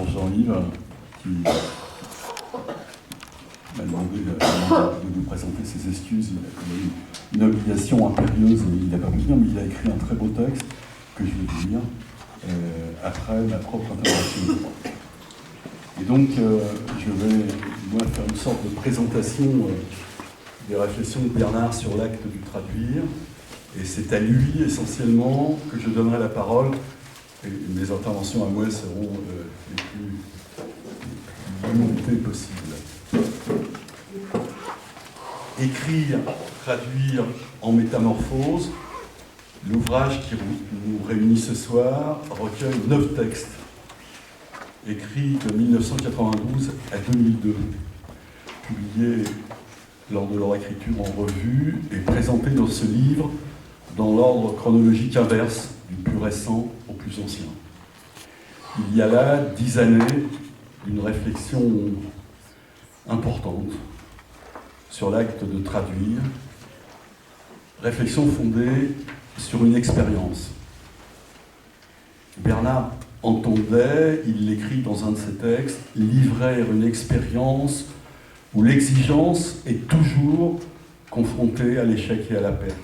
pour Jean-Yves, qui m'a demandé de nous présenter ses excuses. Il a une obligation impérieuse, il n'a pas pu venir, mais il a écrit un très beau texte que je vais vous lire après ma propre intervention. Et donc, je vais moi faire une sorte de présentation des réflexions de Bernard sur l'acte du traduire. Et c'est à lui, essentiellement, que je donnerai la parole. Et mes interventions à moi seront les plus limitées possibles. Écrire, traduire en métamorphose, l'ouvrage qui nous réunit ce soir recueille 9 textes, écrits de 1992 à 2002, publiés lors de leur écriture en revue et présentés dans ce livre dans l'ordre chronologique inverse, du plus récent au plus ancien. Il y a là 10 années d'une réflexion importante sur l'acte de traduire, réflexion fondée sur une expérience. Bernard entendait, il l'écrit dans un de ses textes, livrer une expérience où l'exigence est toujours confrontée à l'échec et à la perte.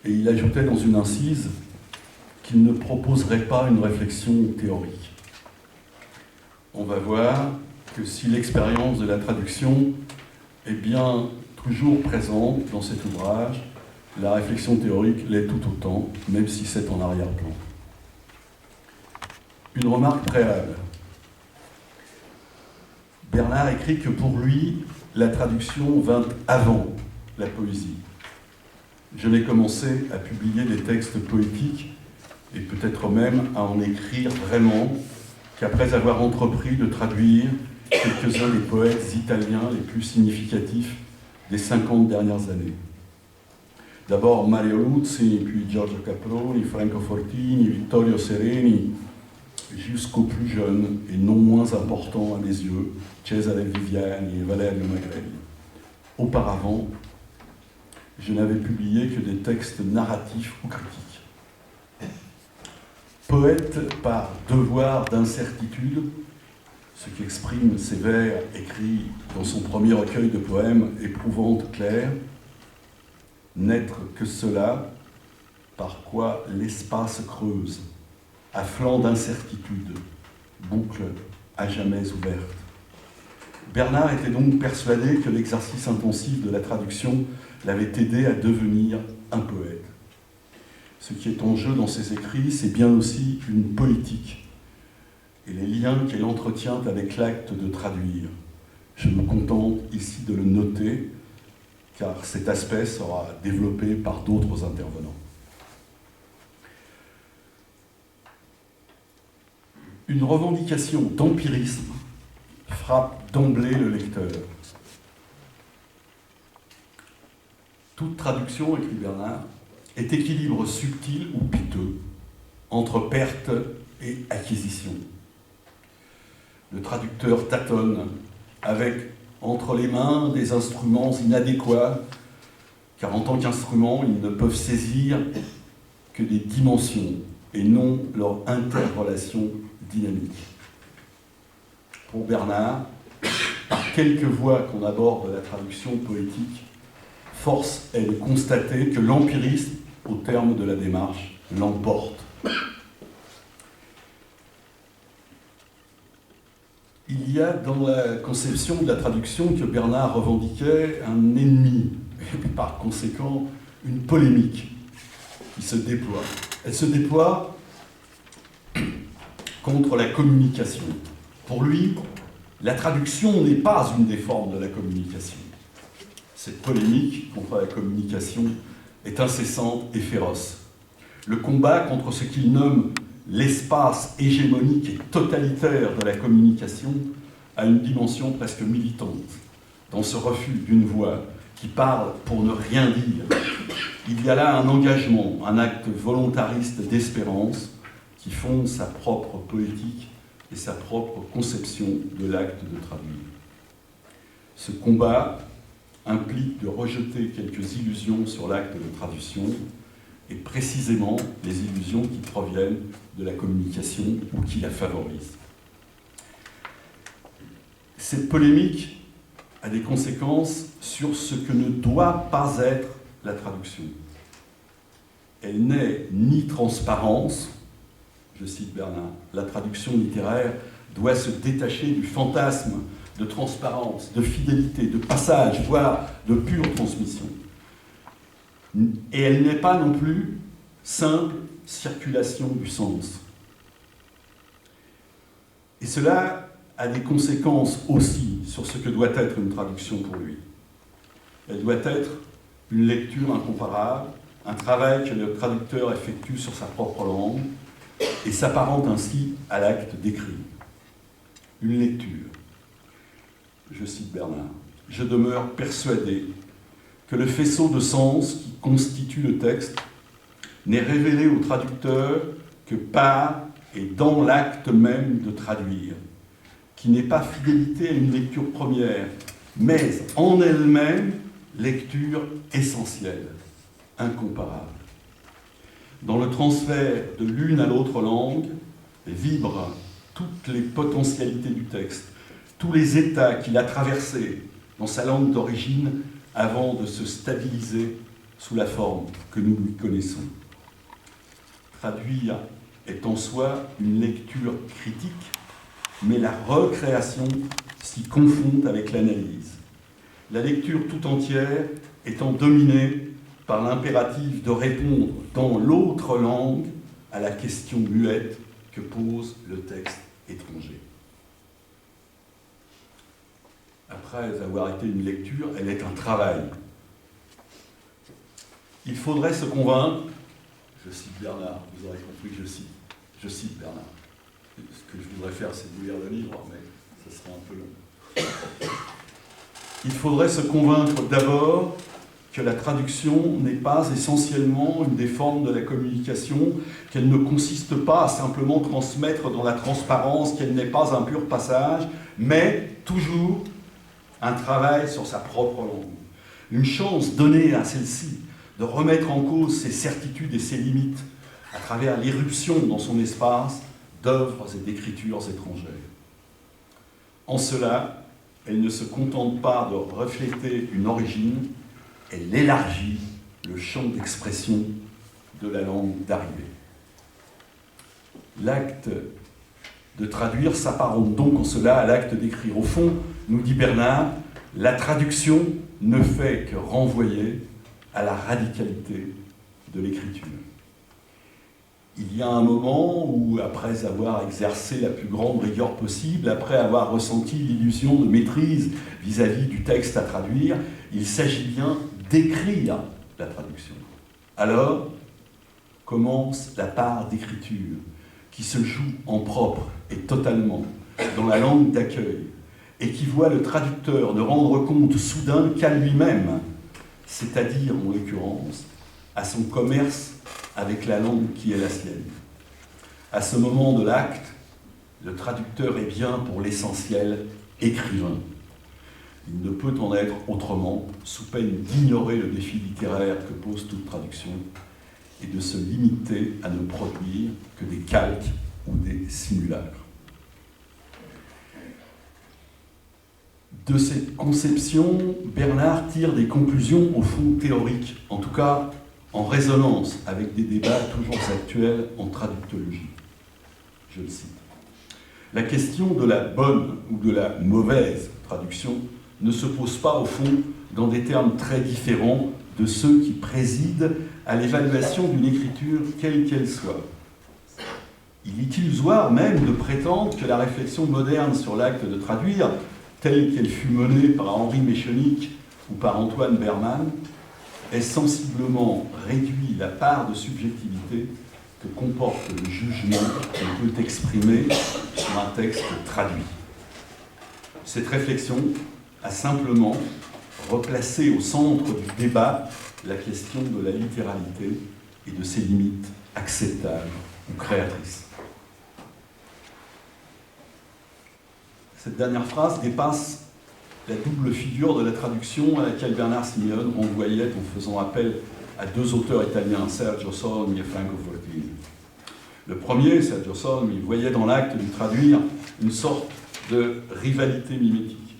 Et il ajoutait dans une incise qu'il ne proposerait pas une réflexion théorique. On va voir que si l'expérience de la traduction est bien toujours présente dans cet ouvrage, la réflexion théorique l'est tout autant, même si c'est en arrière-plan. Une remarque préalable. Bernard écrit que pour lui, la traduction vint avant la poésie. Je n'ai commencé à publier des textes poétiques, et peut-être même à en écrire vraiment, qu'après avoir entrepris de traduire quelques-uns des poètes italiens les plus significatifs des 50 dernières années. D'abord Mario Luzzi, puis Giorgio Caproni, Franco Fortini, Vittorio Sereni, jusqu'aux plus jeunes et non moins importants à mes yeux, Cesare Viviani et Valerio Magrelli. Auparavant, je n'avais publié que des textes narratifs ou critiques. Poète par devoir d'incertitude, ce qui exprime ses vers écrits dans son premier recueil de poèmes Éprouvante Claire, n'être que cela, par quoi l'espace creuse, à flanc d'incertitude, boucle à jamais ouverte. Bernard était donc persuadé que l'exercice intensif de la traduction l'avait aidé à devenir un poète. Ce qui est en jeu dans ses écrits, c'est bien aussi une politique et les liens qu'elle entretient avec l'acte de traduire. Je me contente ici de le noter, car cet aspect sera développé par d'autres intervenants. Une revendication d'empirisme frappe d'emblée le lecteur. Toute traduction, écrit Bernard, est équilibre subtil ou piteux entre perte et acquisition. Le traducteur tâtonne avec entre les mains des instruments inadéquats, car en tant qu'instruments, ils ne peuvent saisir que des dimensions et non leur interrelation dynamique. Pour Bernard, par quelque voie qu'on aborde la traduction poétique, force est de constater que l'empirisme, au terme de la démarche, l'emporte. Il y a dans la conception de la traduction que Bernard revendiquait un ennemi, et par conséquent une polémique qui se déploie. Elle se déploie contre la communication. Pour lui, la traduction n'est pas une des formes de la communication. Cette polémique contre la communication est incessante et féroce. Le combat contre ce qu'il nomme l'espace hégémonique et totalitaire de la communication a une dimension presque militante. Dans ce refus d'une voix qui parle pour ne rien dire, il y a là un engagement, un acte volontariste d'espérance qui fonde sa propre poétique et sa propre conception de l'acte de traduire. Ce combat implique de rejeter quelques illusions sur l'acte de traduction, et précisément les illusions qui proviennent de la communication ou qui la favorisent. Cette polémique a des conséquences sur ce que ne doit pas être la traduction. Elle n'est ni transparence, je cite Bernard, la traduction littéraire doit se détacher du fantasme de transparence, de fidélité, de passage, voire de pure transmission. Et elle n'est pas non plus simple circulation du sens. Et cela a des conséquences aussi sur ce que doit être une traduction pour lui. Elle doit être une lecture incomparable, un travail que le traducteur effectue sur sa propre langue et s'apparente ainsi à l'acte d'écrire. Une lecture. Je cite Bernard. « Je demeure persuadé que le faisceau de sens qui constitue le texte n'est révélé au traducteur que par et dans l'acte même de traduire, qui n'est pas fidélité à une lecture première, mais en elle-même lecture essentielle, incomparable. Dans le transfert de l'une à l'autre langue, vibrent toutes les potentialités du texte, tous les états qu'il a traversés dans sa langue d'origine avant de se stabiliser sous la forme que nous lui connaissons. Traduire est en soi une lecture critique, mais la recréation s'y confond avec l'analyse. La lecture tout entière étant dominée par l'impératif de répondre dans l'autre langue à la question muette que pose le texte étranger. Après avoir été une lecture, elle est un travail. Il faudrait se convaincre, je cite Bernard, vous aurez compris que je cite Bernard. Ce que je voudrais faire, c'est vous lire le livre, mais ce sera un peu long. Il faudrait se convaincre d'abord que la traduction n'est pas essentiellement une des formes de la communication, qu'elle ne consiste pas à simplement transmettre dans la transparence, qu'elle n'est pas un pur passage, mais toujours un travail sur sa propre langue. Une chance donnée à celle-ci de remettre en cause ses certitudes et ses limites à travers l'irruption dans son espace d'œuvres et d'écritures étrangères. En cela, elle ne se contente pas de refléter une origine, elle élargit le champ d'expression de la langue d'arrivée. L'acte de traduire s'apparente donc en cela à l'acte d'écrire. Au fond, nous dit Bernard, la traduction ne fait que renvoyer à la radicalité de l'écriture. Il y a un moment où, après avoir exercé la plus grande rigueur possible, après avoir ressenti l'illusion de maîtrise vis-à-vis du texte à traduire, il s'agit bien d'écrire la traduction. Alors commence la part d'écriture qui se joue en propre et totalement dans la langue d'accueil et qui voit le traducteur ne rendre compte soudain qu'à lui-même, c'est-à-dire, en l'occurrence, à son commerce avec la langue qui est la sienne. À ce moment de l'acte, le traducteur est bien, pour l'essentiel, écrivain. Il ne peut en être autrement, sous peine d'ignorer le défi littéraire que pose toute traduction et de se limiter à ne produire que des calques ou des simulacres. De cette conception, Bernard tire des conclusions au fond théoriques, en tout cas en résonance avec des débats toujours actuels en traductologie. Je le cite. La question de la bonne ou de la mauvaise traduction ne se pose pas, au fond, dans des termes très différents de ceux qui président à l'évaluation d'une écriture quelle qu'elle soit. Il est illusoire même de prétendre que la réflexion moderne sur l'acte de traduire, telle qu'elle fut menée par Henri Méchenique ou par Antoine Berman, ait sensiblement réduit la part de subjectivité que comporte le jugement qu'on peut exprimer sur un texte traduit. Cette réflexion a simplement replacé au centre du débat la question de la littéralité et de ses limites acceptables ou créatrices. Cette dernière phrase dépasse la double figure de la traduction à laquelle Bernard Simeone renvoyait en faisant appel à deux auteurs italiens, Sergio Solmi et Franco Fortini. Le premier, Sergio Solmi, voyait dans l'acte de traduire une sorte de rivalité mimétique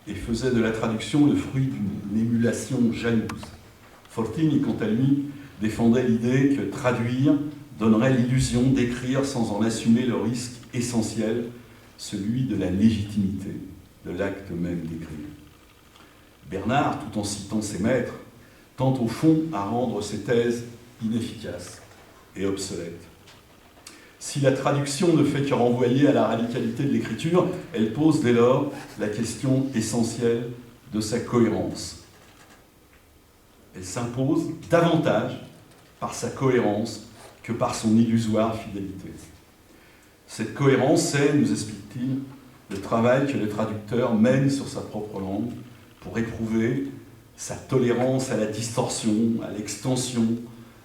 et faisait de la traduction le fruit d'une émulation jalouse. Fortini, quant à lui, défendait l'idée que traduire donnerait l'illusion d'écrire sans en assumer le risque essentiel, celui de la légitimité de l'acte même d'écrire. Bernard, tout en citant ses maîtres, tente au fond à rendre ses thèses inefficaces et obsolètes. Si la traduction ne fait que renvoyer à la radicalité de l'écriture, elle pose dès lors la question essentielle de sa cohérence. Elle s'impose davantage par sa cohérence que par son illusoire fidélité. Cette cohérence, c'est, nous explique-t-il, le travail que le traducteur mène sur sa propre langue pour éprouver sa tolérance à la distorsion, à l'extension,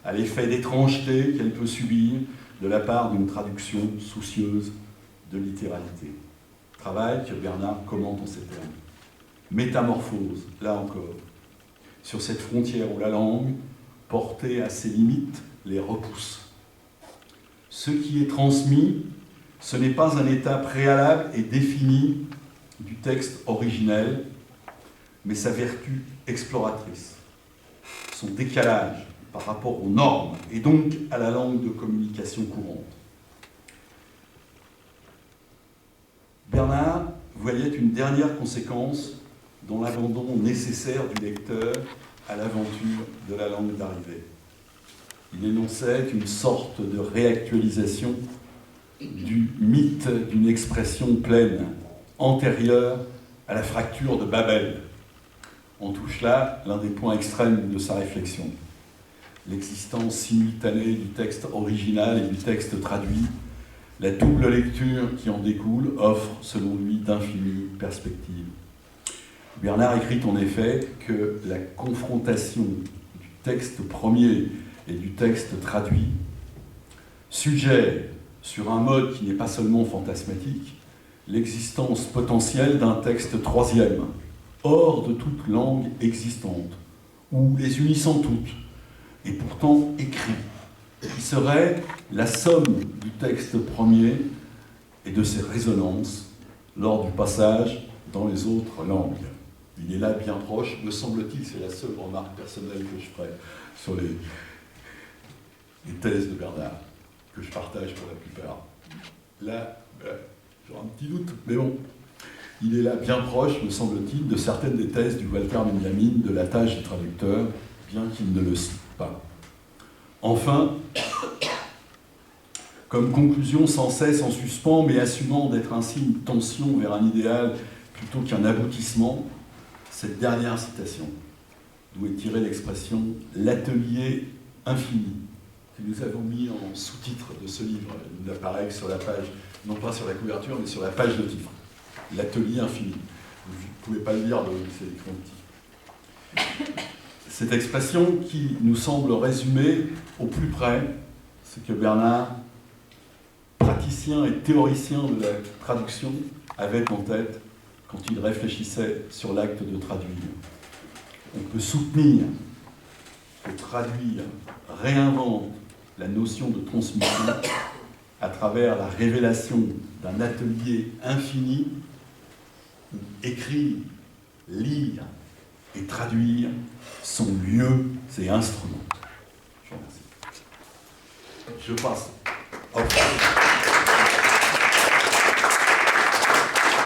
à l'effet d'étrangeté qu'elle peut subir de la part d'une traduction soucieuse de littéralité. Travail que Bernard commente en ces termes. Métamorphose, là encore, sur cette frontière où la langue, portée à ses limites, les repousse. Ce qui est transmis, ce n'est pas un état préalable et défini du texte originel, mais sa vertu exploratrice, son décalage par rapport aux normes et donc à la langue de communication courante. Bernard voyait une dernière conséquence dans l'abandon nécessaire du lecteur à l'aventure de la langue d'arrivée. Il énonçait une sorte de réactualisation du mythe d'une expression pleine, antérieure à la fracture de Babel. On touche là l'un des points extrêmes de sa réflexion. L'existence simultanée du texte original et du texte traduit, la double lecture qui en découle offre, selon lui, d'infinies perspectives. Bernard écrit en effet que la confrontation du texte premier et du texte traduit suggère, sur un mode qui n'est pas seulement fantasmatique, l'existence potentielle d'un texte troisième, hors de toute langue existante, ou les unissant toutes, et pourtant écrit, qui serait la somme du texte premier et de ses résonances lors du passage dans les autres langues. Il est là bien proche, me semble-t-il, c'est la seule remarque personnelle que je ferai sur les thèses de Bernard, que je partage pour la plupart. Là, j'aurai un petit doute, mais bon, il est là bien proche, me semble-t-il, de certaines des thèses du Walter Benjamin de la tâche du traducteur, bien qu'il ne le cite pas. Enfin, comme conclusion sans cesse en suspens, mais assumant d'être ainsi une tension vers un idéal plutôt qu'un aboutissement, cette dernière citation, d'où est tirée l'expression « l'atelier infini », que nous avons mis en sous-titre de ce livre. Il apparaît sur la page, non pas sur la couverture, mais sur la page de titre. L'atelier infini. Vous ne pouvez pas le lire, c'est écrit en petit. Cette expression qui nous semble résumer au plus près ce que Bernard, praticien et théoricien de la traduction, avait en tête quand il réfléchissait sur l'acte de traduire. On peut soutenir que traduire réinvente la notion de transmission à travers la révélation d'un atelier infini où écrire, lire et traduire sont lieux et instruments. Je vous remercie. Je passe. Au revoir.